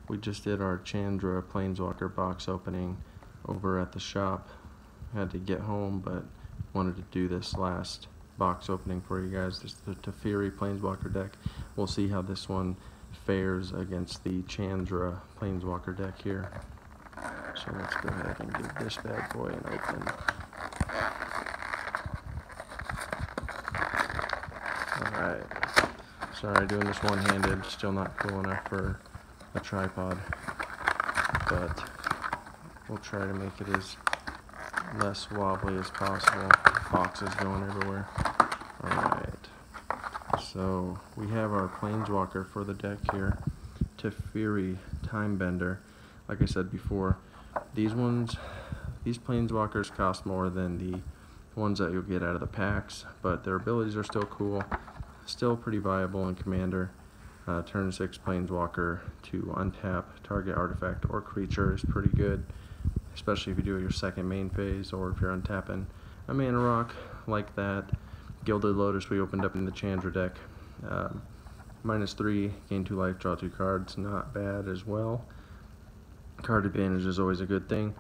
We just did our Chandra Planeswalker box opening over at the shop. Had to get home, but wanted to do this last box opening for you guys. This is the Teferi Planeswalker deck. We'll see how this one fares against the Chandra Planeswalker deck here. So let's go ahead and give this bad boy an open. Alright. Sorry, doing this one-handed. Still not cool enough for a tripod. But we'll try to make it as less wobbly as possible. Boxes going everywhere. Alright. So we have our Planeswalker for the deck here. Teferi Timebender. Like I said before, these Planeswalkers cost more than the ones that you'll get out of the packs, but their abilities are still cool, still pretty viable in Commander. Turn 6 Planeswalker to untap target artifact or creature is pretty good, especially if you do your second main phase or if you're untapping a mana rock like that. Gilded Lotus we opened up in the Chandra deck. -3, gain 2 life, draw 2 cards, not bad as well. Card advantage is always a good thing.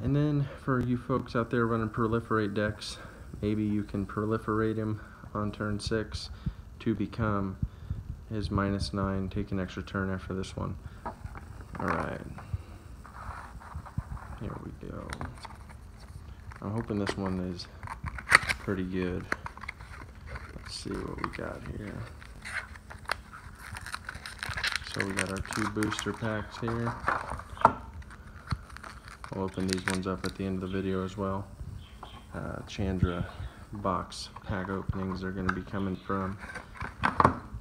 And then for you folks out there running proliferate decks, maybe you can proliferate him on turn 6 to become his -9, take an extra turn after this one. Alright. Here we go. I'm hoping this one is pretty good. Let's see what we got here. So we got our 2 booster packs here. I'll open these ones up at the end of the video as well. Chandra box pack openings are going to be coming from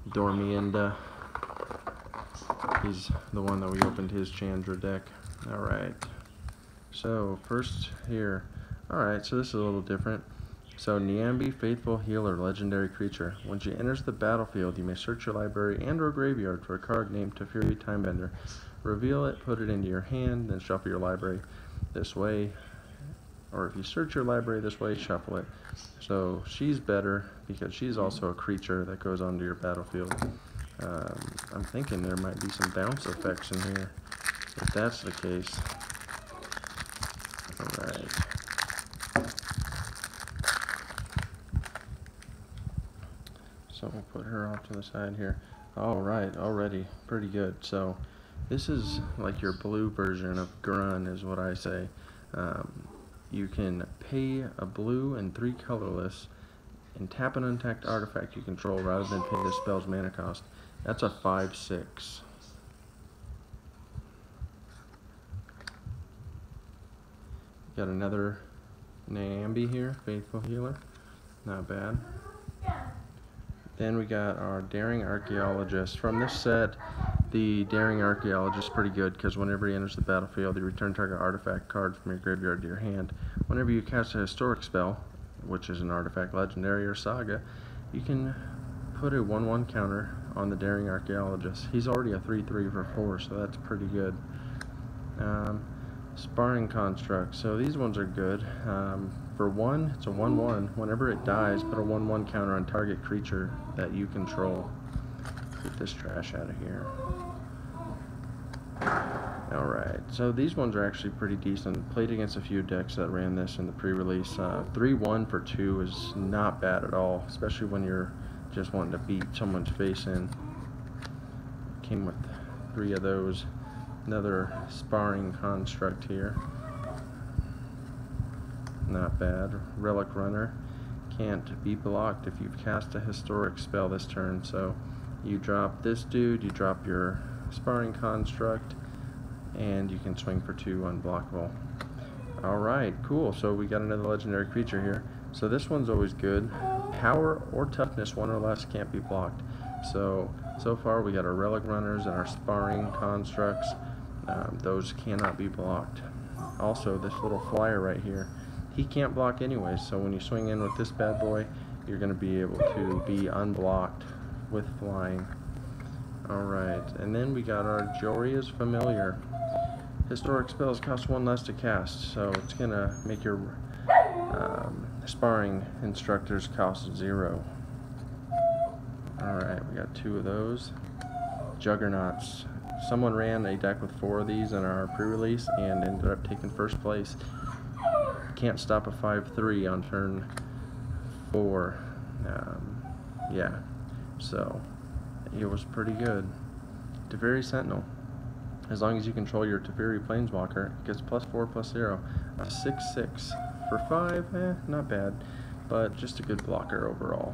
Dominaria. He's the one that we opened his Chandra deck. Alright. So first here. Alright, so this is a little different. So Nyambi, Faithful Healer, legendary creature. When she enters the battlefield, you may search your library and or graveyard for a card named Teferi Timebender. Reveal it, put it into your hand, then shuffle your library this way. Or if you search your library this way, shuffle it. So she's better because she's also a creature that goes onto your battlefield. I'm thinking there might be some bounce effects in here. If that's the case. Alright. So we'll put her off to the side here. Alright, already pretty good. So this is like your blue version of Grun is what I say. You can pay a blue and 3 colorless and tap an untapped artifact you control rather than pay the spell's mana cost. That's a 5/6. Got another Nyambi here, Faithful Healer. Not bad. Then we got our Daring Archaeologist. From this set, the Daring Archaeologist is pretty good because whenever he enters the battlefield, you return target artifact card from your graveyard to your hand. Whenever you cast a historic spell, which is an artifact, legendary, or saga, you can put a 1/1 counter on the Daring Archaeologist. He's already a 3/3 for 4, so that's pretty good. Sparring Construct. So these ones are good. For 1, it's a 1/1. Whenever it dies, put a 1/1 counter on target creature that you control. Get this trash out of here. Alright, so these ones are actually pretty decent. Played against a few decks that ran this in the pre-release. 3/1 for 2 is not bad at all, especially when you're just wanting to beat someone's face in. Came with 3 of those. Another Sparring Construct here. Not bad. Relic Runner. Can't be blocked if you've cast a historic spell this turn. So you drop this dude, you drop your Sparring Construct, and you can swing for 2 unblockable. Alright, cool. So we got another legendary creature here. So this one's always good. Power or toughness, 1 or less, can't be blocked. So far we got our Relic Runners and our Sparring Constructs. Those cannot be blocked. Also, this little flyer right here, he can't block anyway, so when you swing in with this bad boy, you're going to be able to be unblocked with flying. Alright, and then we got our Jhoira's Familiar. Historic spells cost 1 less to cast, so it's going to make your Sparring Instructors cost 0. Alright, we got 2 of those. Juggernauts. someone ran a deck with 4 of these in our pre-release and ended up taking first place. Can't stop a 5/3 on turn 4. Yeah, so it was pretty good. Teferi Sentinel. As long as you control your Teferi Planeswalker, it gets +4/+0. A 6/6 for 5, not bad, but just a good blocker overall.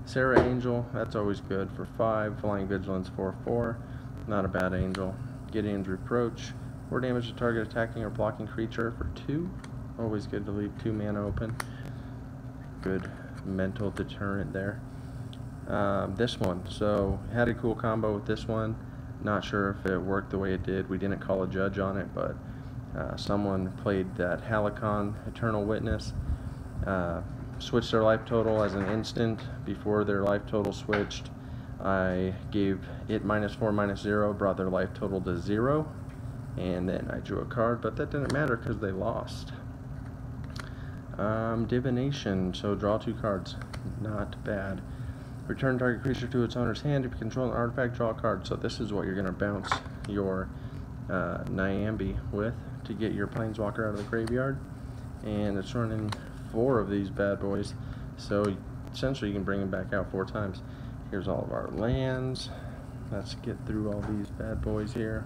Sarah Angel, that's always good for 5. Flying Vigilance 4/4, not a bad angel. Gideon's Reproach, 4 damage to target attacking or blocking creature for 2. Always good to leave 2 mana open. Good mental deterrent there. This one, so had a cool combo with this one. Not sure if it worked the way it did. We didn't call a judge on it, but someone played that Halcyon Eternal Witness, switched their life total as an instant. Before their life total switched, I gave it -4/-0, brought their life total to 0, and then I drew a card, but that didn't matter because they lost. Divination, so draw 2 cards, not bad. Return target creature to its owner's hand. If you control an artifact, draw a card. So this is what you're going to bounce your Nyambi with to get your Planeswalker out of the graveyard. And it's running 4 of these bad boys. So essentially you can bring them back out 4 times. Here's all of our lands. Let's get through all these bad boys here.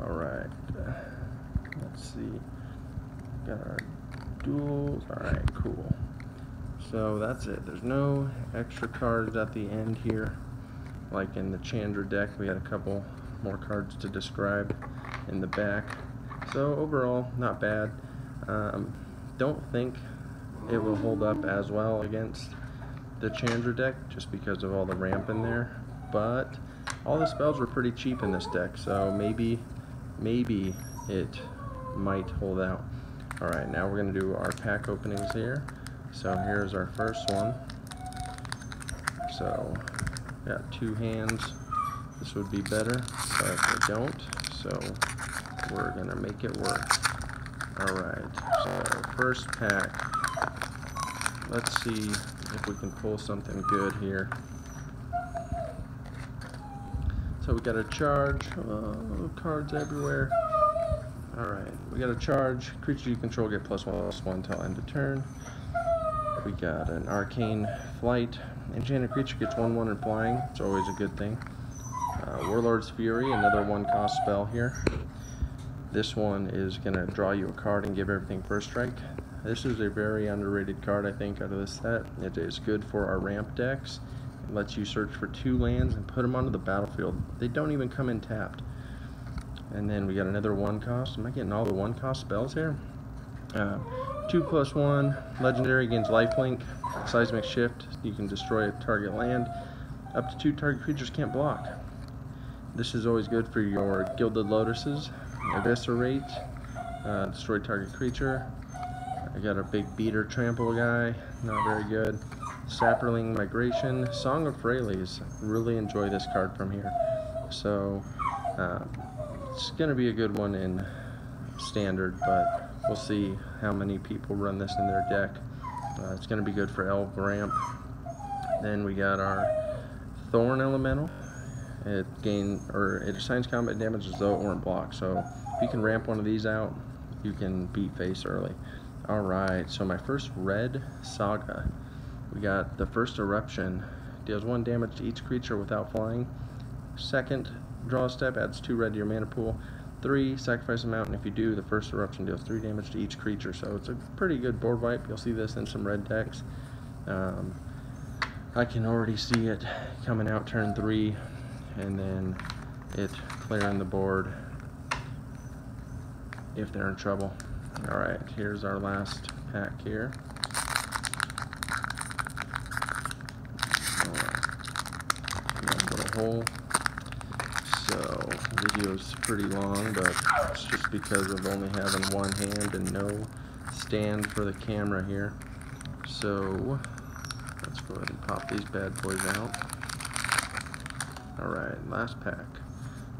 Alright. Let's see. Got our duels. Alright, cool. So that's it. There's no extra cards at the end here. Like in the Chandra deck, we had a couple more cards to describe in the back. So overall, not bad. Don't think it will hold up as well against the Chandra deck just because of all the ramp in there. But all the spells were pretty cheap in this deck, so maybe it might hold out. Alright, now we're going to do our pack openings here. So here's our first one. So got 2 hands. This would be better, but I don't. So we're gonna make it work. Alright, so first pack. Let's see if we can pull something good here. So we got a charge. Cards everywhere. Alright, we got a charge. Creature you control get +1/+1 till end of turn. We got an Arcane Flight. Enchanted creature gets 1/1 and flying. It's always a good thing. Warlord's Fury, another 1-cost spell here. This one is going to draw you a card and give everything first strike. This is a very underrated card, I think, out of this set. It is good for our ramp decks. It lets you search for 2 lands and put them onto the battlefield. They don't even come in tapped. And then we got another 1-cost. Am I getting all the 1-cost spells here? 2/+1, legendary, gains lifelink, seismic shift, you can destroy a target land. Up to 2 target creatures can't block. This is always good for your Gilded Lotuses. Eviscerate, destroy target creature. I got a big beater trample guy, not very good. Sapperling Migration, Song of Freyleys, really enjoy this card from here. So it's going to be a good one in Standard, but we'll see how many people run this in their deck. It's going to be good for Elf Ramp. Then we got our Thorn Elemental. It assigns combat damage as though it weren't blocked. So if you can ramp one of these out, you can beat face early. Alright, so my first red Saga. We got the first Eruption. Deals 1 damage to each creature without flying. Second, draw a step, adds 2 red to your mana pool. 3, sacrifice a mountain. If you do, the first Eruption deals 3 damage to each creature. So it's a pretty good board wipe. You'll see this in some red decks. I can already see it coming out turn 3, and then it clearing the board if they're in trouble. Alright, here's our last pack here. Little hole. So, video's pretty long, but it's just because of only having one hand and no stand for the camera here. So, let's go ahead and pop these bad boys out. Alright, last pack.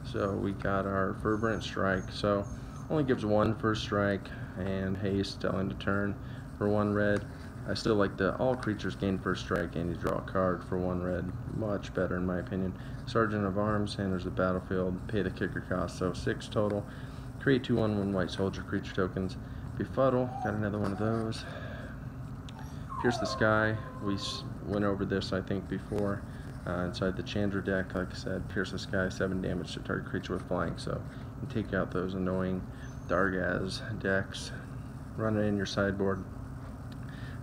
So, we got our Fervent Strike. So, only gives 1 first strike and haste till end of turn for 1 red. I still like the all creatures gain first strike and you draw a card for 1 red. Much better in my opinion. Sergeant of Arms, enters the battlefield, pay the kicker cost, so 6 total. Create 2 1/1 white soldier creature tokens. Befuddle, got another one of those. Pierce the Sky, we went over this I think before. Inside the Chandra deck, like I said, Pierce the Sky, 7 damage to target creature with flying, so you can take out those annoying Dargaz decks. Run it in your sideboard.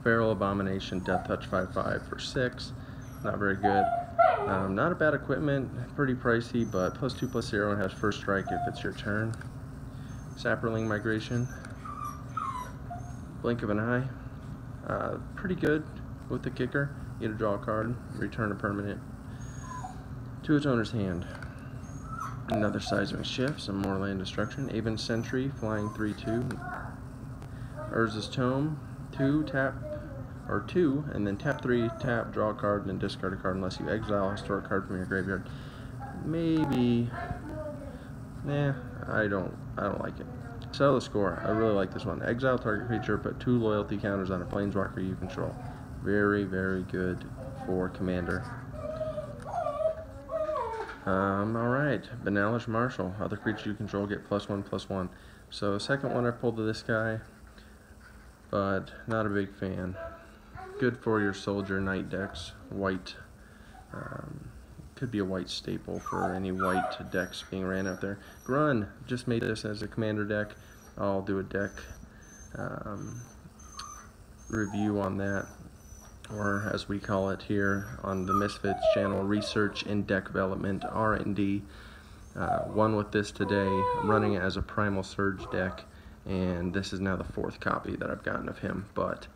Feral Abomination, Death Touch 5/5 for 6. Not very good. Not a bad equipment, pretty pricey, but +2/+0 and has first strike if it's your turn. Saproling Migration. Blink of an Eye. Pretty good with the kicker. You get to draw a card, return a permanent to its owner's hand. Another Seismic Shift, some more land destruction. Aven Sentry, flying 3/2. Urza's Tome, 2, tap, or 2, and then tap 3, tap, draw a card, and then discard a card unless you exile a historic card from your graveyard. Maybe, nah, I don't like it. Settle the Score, I really like this one. Exile target creature, put 2 loyalty counters on a planeswalker you control. Very, very good for Commander. Alright, Banalish Marshal. Other creatures you control get +1/+1. So, second one I pulled to this guy, but not a big fan. Good for your soldier knight decks. White. Could be a white staple for any white decks being ran out there. Grun. Just made this as a commander deck. I'll do a deck review on that, or as we call it here on the Misfits channel, research and deck development, R&D. One with this today. I'm running it as a Primal Surge deck, and this is now the 4th copy that I've gotten of him, but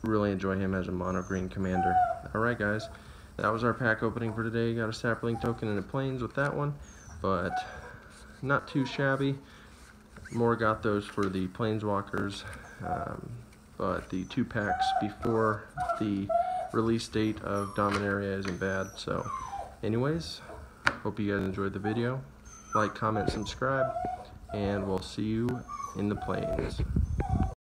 really enjoy him as a mono green commander. Alright guys, that was our pack opening for today. Got a Sapling token and a Plains with that one, but not too shabby. More got those for the Planeswalkers, but the 2 packs before the release date of Dominaria isn't bad. So anyways, hope you guys enjoyed the video. Like, comment, subscribe, and we'll see you in the Plains.